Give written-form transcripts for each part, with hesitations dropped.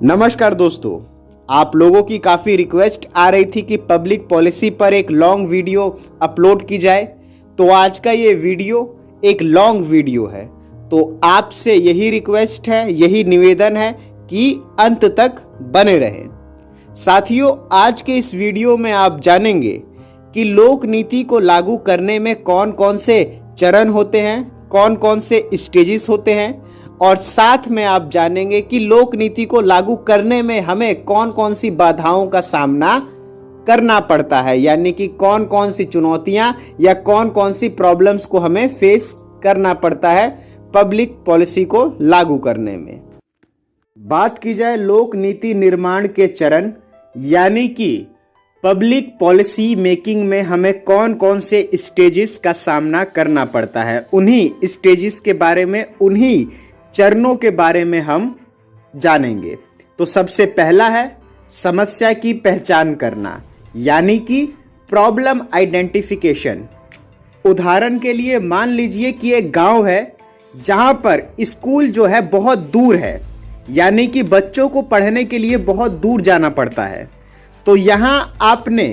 नमस्कार दोस्तों, आप लोगों की काफ़ी रिक्वेस्ट आ रही थी कि पब्लिक पॉलिसी पर एक लॉन्ग वीडियो अपलोड की जाए। तो आज का ये वीडियो एक लॉन्ग वीडियो है। तो आपसे यही रिक्वेस्ट है, यही निवेदन है कि अंत तक बने रहें। साथियों, आज के इस वीडियो में आप जानेंगे कि लोक नीति को लागू करने में कौन कौन से चरण होते हैं, कौन कौन से स्टेजेस होते हैं, और साथ में आप जानेंगे कि लोक नीति को लागू करने में हमें कौन कौन सी बाधाओं का सामना करना पड़ता है, यानी कि कौन कौन सी चुनौतियां या कौन कौन सी प्रॉब्लम्स को हमें फेस करना पड़ता है पब्लिक पॉलिसी को लागू करने में। बात की जाए लोक नीति निर्माण के चरण, यानी कि पब्लिक पॉलिसी मेकिंग में हमें कौन कौन से स्टेजेस का सामना करना पड़ता है, उन्हीं स्टेजेस के बारे में, उन्हीं चरणों के बारे में हम जानेंगे। तो सबसे पहला है समस्या की पहचान करना, यानी कि प्रॉब्लम आइडेंटिफिकेशन। उदाहरण के लिए मान लीजिए कि एक गांव है जहां पर स्कूल जो है बहुत दूर है, यानी कि बच्चों को पढ़ने के लिए बहुत दूर जाना पड़ता है। तो यहां आपने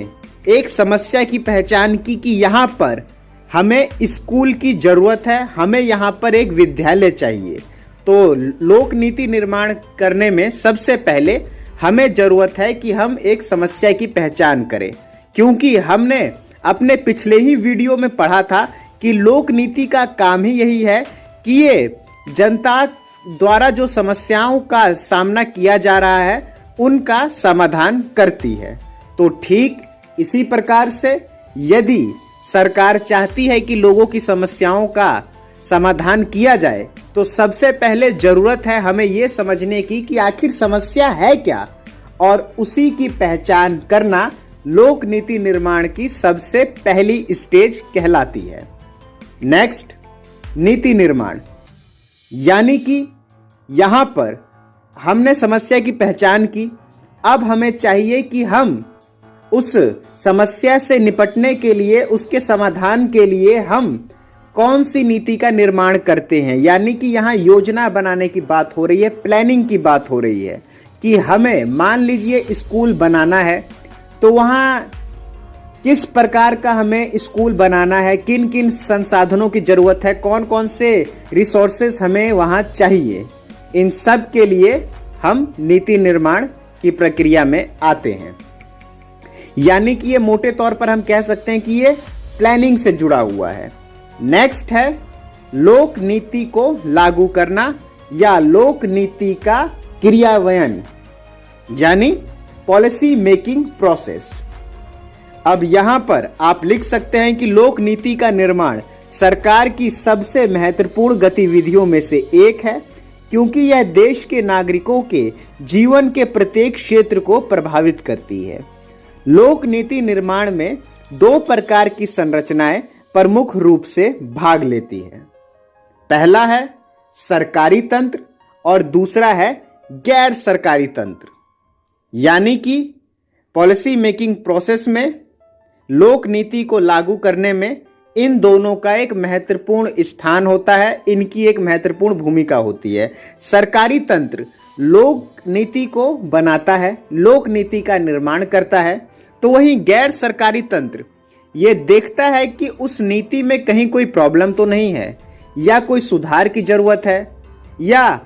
एक समस्या की पहचान की कि यहां पर हमें स्कूल की जरूरत है, हमें यहां पर एक विद्यालय चाहिए। तो लोक नीति निर्माण करने में सबसे पहले हमें जरूरत है कि हम एक समस्या की पहचान करें, क्योंकि हमने अपने पिछले ही वीडियो में पढ़ा था कि लोक नीति का काम ही यही है कि ये जनता द्वारा जो समस्याओं का सामना किया जा रहा है उनका समाधान करती है। तो ठीक इसी प्रकार से यदि सरकार चाहती है कि लोगों की समस्याओं का समाधान किया जाए, तो सबसे पहले जरूरत है हमें यह समझने की कि आखिर समस्या है क्या, और उसी की पहचान करना लोक नीति निर्माण की सबसे पहली स्टेज कहलाती है। नेक्स्ट, नीति निर्माण, यानी कि यहां पर हमने समस्या की पहचान की। अब हमें चाहिए कि हम उस समस्या से निपटने के लिए, उसके समाधान के लिए हम कौन सी नीति का निर्माण करते हैं, यानी कि यहाँ योजना बनाने की बात हो रही है, प्लानिंग की बात हो रही है कि हमें मान लीजिए स्कूल बनाना है, तो वहाँ किस प्रकार का हमें स्कूल बनाना है, किन किन संसाधनों की जरूरत है, कौन कौन से रिसोर्सेस हमें वहाँ चाहिए, इन सब के लिए हम नीति निर्माण की प्रक्रिया में आते हैं। यानी कि ये मोटे तौर पर हम कह सकते हैं कि ये प्लानिंग से जुड़ा हुआ है। नेक्स्ट है लोक नीति को लागू करना या लोक नीति का क्रियान्वयन, यानी पॉलिसी मेकिंग प्रोसेस। अब यहां पर आप लिख सकते हैं कि लोक नीति का निर्माण सरकार की सबसे महत्वपूर्ण गतिविधियों में से एक है, क्योंकि यह देश के नागरिकों के जीवन के प्रत्येक क्षेत्र को प्रभावित करती है। लोक नीति निर्माण में दो प्रकार की संरचनाएं प्रमुख रूप से भाग लेती है। पहला है सरकारी तंत्र और दूसरा है गैर सरकारी तंत्र। यानी कि पॉलिसी मेकिंग प्रोसेस में लोक नीति को लागू करने में इन दोनों का एक महत्वपूर्ण स्थान होता है, इनकी एक महत्वपूर्ण भूमिका होती है। सरकारी तंत्र लोक नीति को बनाता है, लोक नीति का निर्माण करता है, तो वहीं गैर सरकारी तंत्र ये देखता है कि उस नीति में कहीं कोई प्रॉब्लम तो नहीं है, या कोई सुधार की जरूरत है, या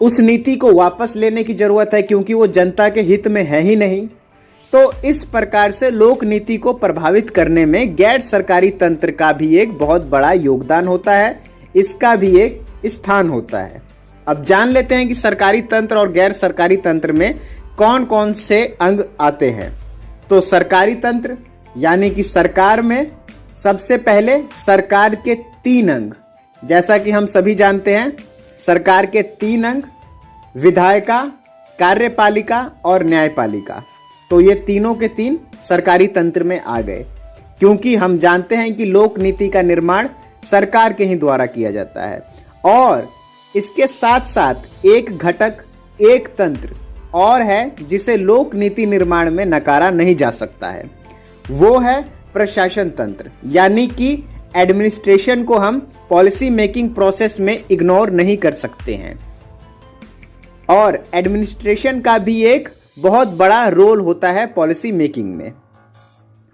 उस नीति को वापस लेने की जरूरत है क्योंकि वो जनता के हित में है ही नहीं। तो इस प्रकार से लोक नीति को प्रभावित करने में गैर सरकारी तंत्र का भी एक बहुत बड़ा योगदान होता है, इसका भी एक स्थान होता है। अब जान लेते हैं कि सरकारी तंत्र और गैर सरकारी तंत्र में कौन कौन से अंग आते हैं। तो सरकारी तंत्र यानी कि सरकार में सबसे पहले सरकार के 3 अंग, जैसा कि हम सभी जानते हैं सरकार के 3 अंग विधायिका, कार्यपालिका और न्यायपालिका। तो ये तीनों के 3 सरकारी तंत्र में आ गए, क्योंकि हम जानते हैं कि लोक नीति का निर्माण सरकार के ही द्वारा किया जाता है। और इसके साथ साथ एक घटक, एक तंत्र और है जिसे लोक नीति निर्माण में नकारा नहीं जा सकता है, वो है प्रशासन तंत्र। यानी कि एडमिनिस्ट्रेशन को हम पॉलिसी मेकिंग प्रोसेस में इग्नोर नहीं कर सकते हैं। और एडमिनिस्ट्रेशन का भी एक बहुत बड़ा रोल होता है पॉलिसी मेकिंग में।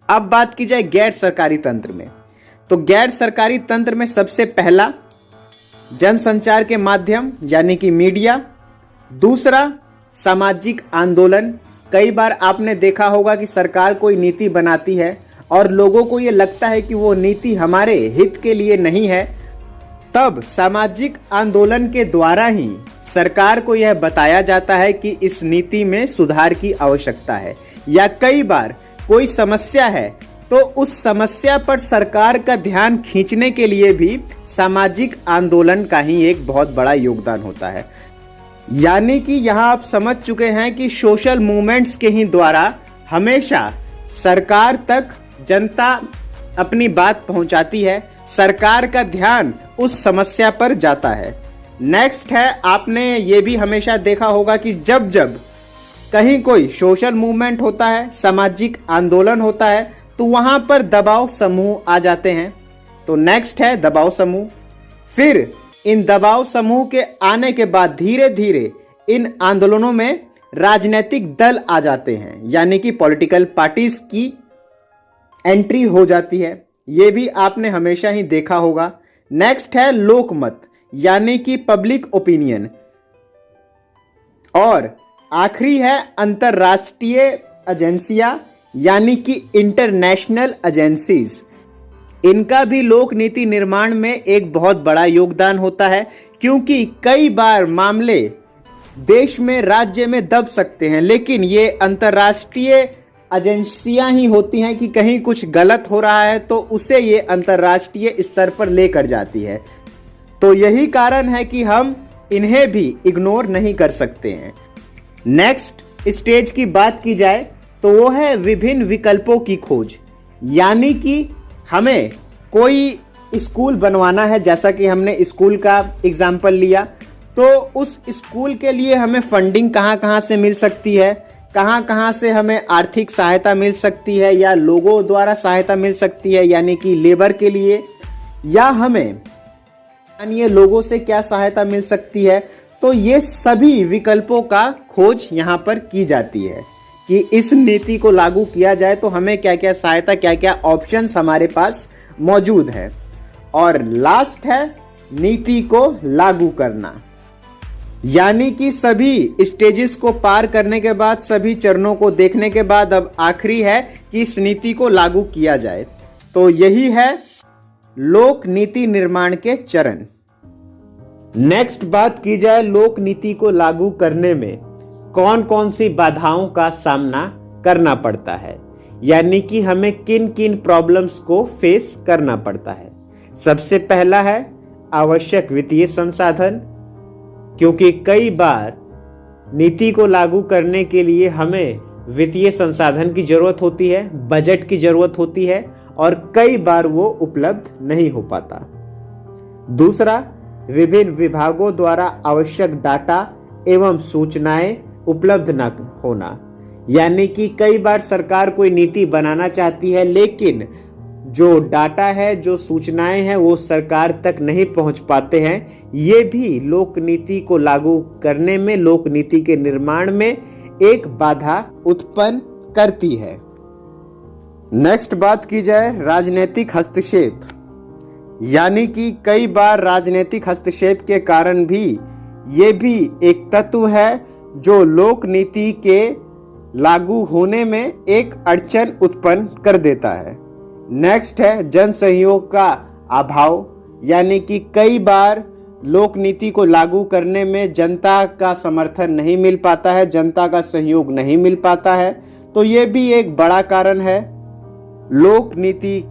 अब बात की जाए गैर सरकारी तंत्र में, तो गैर सरकारी तंत्र में सबसे पहला जनसंचार के माध्यम यानी कि मीडिया, दूसरा सामाजिक आंदोलन। कई बार आपने देखा होगा कि सरकार कोई नीति बनाती है और लोगों को ये लगता है कि वो नीति हमारे हित के लिए नहीं है, तब सामाजिक आंदोलन के द्वारा ही सरकार को यह बताया जाता है कि इस नीति में सुधार की आवश्यकता है। या कई बार कोई समस्या है तो उस समस्या पर सरकार का ध्यान खींचने के लिए भी सामाजिक आंदोलन का ही एक बहुत बड़ा योगदान होता है। यानी कि यहाँ आप समझ चुके हैं कि सोशल मूवमेंट्स के ही द्वारा हमेशा सरकार तक जनता अपनी बात पहुंचाती है, सरकार का ध्यान उस समस्या पर जाता है। नेक्स्ट है, आपने ये भी हमेशा देखा होगा कि जब जब कहीं कोई सोशल मूवमेंट होता है, सामाजिक आंदोलन होता है, तो वहां पर दबाव समूह आ जाते हैं। तो नेक्स्ट है दबाव समूह। फिर इन दबाव समूह के आने के बाद धीरे धीरे इन आंदोलनों में राजनीतिक दल आ जाते हैं, यानी कि पॉलिटिकल पार्टीज की एंट्री हो जाती है। ये भी आपने हमेशा ही देखा होगा। नेक्स्ट है लोकमत, यानी कि पब्लिक ओपिनियन। और आखिरी है अंतरराष्ट्रीय एजेंसियां, यानी कि इंटरनेशनल एजेंसीज। इनका भी लोक नीति निर्माण में एक बहुत बड़ा योगदान होता है, क्योंकि कई बार मामले देश में, राज्य में दब सकते हैं, लेकिन ये अंतरराष्ट्रीय एजेंसियां ही होती हैं कि कहीं कुछ गलत हो रहा है तो उसे ये अंतरराष्ट्रीय स्तर पर लेकर जाती है। तो यही कारण है कि हम इन्हें भी इग्नोर नहीं कर सकते हैं। नेक्स्ट स्टेज की बात की जाए तो वो है विभिन्न विकल्पों की खोज। यानी कि हमें कोई स्कूल बनवाना है, जैसा कि हमने स्कूल का एग्जाम्पल लिया, तो उस स्कूल के लिए हमें फंडिंग कहाँ कहाँ से मिल सकती है, कहाँ कहाँ से हमें आर्थिक सहायता मिल सकती है या लोगों द्वारा सहायता मिल सकती है, यानी कि लेबर के लिए, या हमें स्थानीय लोगों से क्या सहायता मिल सकती है। तो ये सभी विकल्पों का खोज यहाँ पर की जाती है कि इस नीति को लागू किया जाए तो हमें क्या क्या सहायता, क्या क्या ऑप्शंस हमारे पास मौजूद है। और लास्ट है नीति को लागू करना, यानी कि सभी स्टेजेस को पार करने के बाद, सभी चरणों को देखने के बाद अब आखिरी है कि इस नीति को लागू किया जाए। तो यही है लोक नीति निर्माण के चरण। नेक्स्ट बात की जाए लोक नीति को लागू करने में कौन कौन सी बाधाओं का सामना करना पड़ता है, यानी कि हमें किन किन प्रॉब्लम्स को फेस करना पड़ता है। सबसे पहला है आवश्यक वित्तीय संसाधन, क्योंकि कई बार नीति को लागू करने के लिए हमें वित्तीय संसाधन की जरूरत होती है, बजट की जरूरत होती है, और कई बार वो उपलब्ध नहीं हो पाता। दूसरा, विभिन्न विभागों द्वारा आवश्यक डाटा एवं सूचनाएं उपलब्ध न होना, यानी कि कई बार सरकार कोई नीति बनाना चाहती है लेकिन जो डाटा है, जो सूचनाएं हैं, वो सरकार तक नहीं पहुंच पाते हैं। ये भी लोक नीति को लागू करने में, लोक नीति के निर्माण में एक बाधा उत्पन्न करती है। नेक्स्ट बात की जाए राजनीतिक हस्तक्षेप, यानी कि कई बार राजनीतिक हस्तक्षेप के कारण भी ये भी एक तत्व है जो लोक नीति के लागू होने में एक अड़चन उत्पन्न कर देता है। नेक्स्ट है जन सहयोग का अभाव, यानी कि कई बार लोक नीति को लागू करने में जनता का समर्थन नहीं मिल पाता है, जनता का सहयोग नहीं मिल पाता है। तो ये भी एक बड़ा कारण है लोक नीति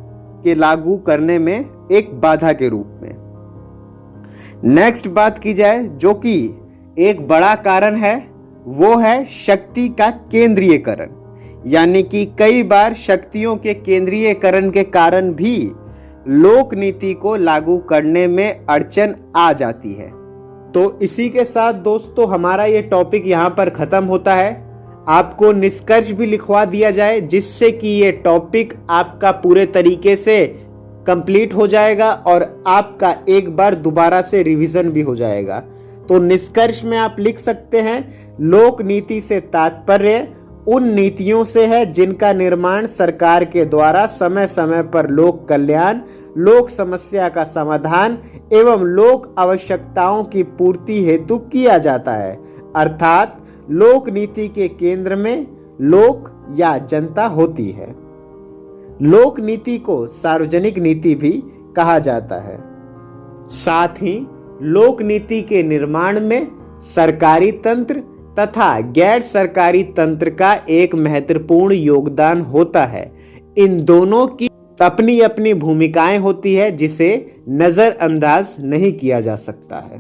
के लागू करने में एक बाधा के रूप में। नेक्स्ट बात की जाए जो कि एक बड़ा कारण है, वो है शक्ति का केंद्रीयकरण, यानी कि कई बार शक्तियों के केंद्रीयकरण के कारण भी लोक नीति को लागू करने में अड़चन आ जाती है। तो इसी के साथ दोस्तों हमारा ये टॉपिक यहाँ पर खत्म होता है। आपको निष्कर्ष भी लिखवा दिया जाए जिससे कि ये टॉपिक आपका पूरे तरीके से कंप्लीट हो जाएगा और आपका एक बार दोबारा से रिवीजन भी हो जाएगा। तो निष्कर्ष में आप लिख सकते हैं, लोक नीति से तात्पर्य उन नीतियों से है जिनका निर्माण सरकार के द्वारा समय समय पर लोक कल्याण, लोक समस्या का समाधान एवं लोक आवश्यकताओं की पूर्ति हेतु किया जाता है। अर्थात लोक नीति के केंद्र में लोक या जनता होती है। लोक नीति को सार्वजनिक नीति भी कहा जाता है। साथ ही लोक नीति के निर्माण में सरकारी तंत्र तथा गैर सरकारी तंत्र का एक महत्वपूर्ण योगदान होता है। इन दोनों की अपनी अपनी भूमिकाएं होती है जिसे नजरअंदाज नहीं किया जा सकता है।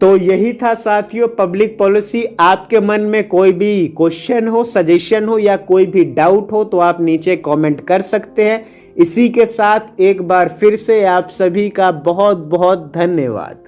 तो यही था साथियों पब्लिक पॉलिसी। आपके मन में कोई भी क्वेश्चन हो, सजेशन हो या कोई भी डाउट हो तो आप नीचे कमेंट कर सकते हैं। इसी के साथ एक बार फिर से आप सभी का बहुत बहुत धन्यवाद।